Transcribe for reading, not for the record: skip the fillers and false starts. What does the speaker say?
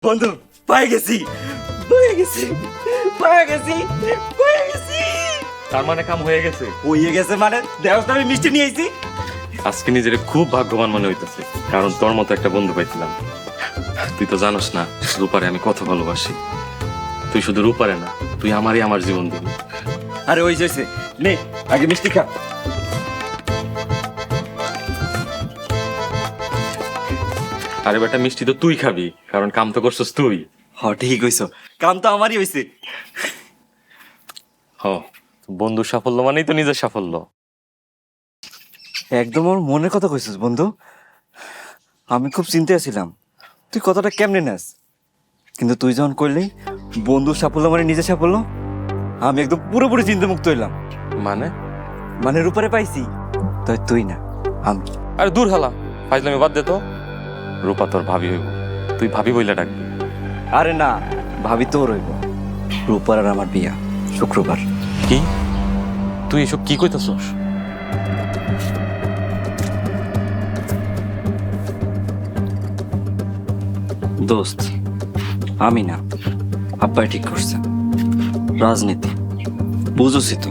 বন্ধু পাই গেছি পেয়ে গেছি পেয়ে গেছি পেয়ে গেছি। তার মানে কাম হয়ে গেছে। হয়ে গেছে মানে দেখো তো আমি মিষ্টি নিয়ে আইছি। আজকে নিজের খুব ভাগ্যবান মনে হইতেছে, কারণ তোর মতো একটা বন্ধু পাইছিলাম। তুই তো জানোস না রূপারে আমি কত ভালোবাসি। তুই শুধু রূপারে না, তুই আমারই আমার জীবন দিবি। আরে ওই হয়েছে নে আগে মিষ্টি খা। আরে বেটা মিষ্টি তো তুই খাবি, কারণ কাম তো করছস তুই। হ ঠিক হইছো, কাম তো আমারই হইছে। হ, বন্ধুর সাফল্য মানেই তো নিজের সাফল্য। একদম ওর মনের কথা কইছিস বন্ধু। আমি খুব চিন্তায় ছিলাম তুই কথাটা কেমনে নেস, কিন্তু তুই যখন কইলি বন্ধুর সাফল্য মানে নিজের সাফল্য, আমি একদম পুরোপুরি চিন্তামুক্ত হইলাম। মানে? মানে রূপারে পাইছি, তাই তুই না আমি। আরে দূর হালা, ফাইজলামি বাদ দে তো। রূপা তোর ভাবি হইব, তুই ভাবি বইলা ডাকবি। আরে না, ভাবি তোর হইব। রূপার আর আমার বিয়া শুক্রবার। কি? তুই এসব কি কইতাছস? দোস্ত, আমি না, আব্বাই ঠিক করছে। রাজনীতি বুঝোসই তো,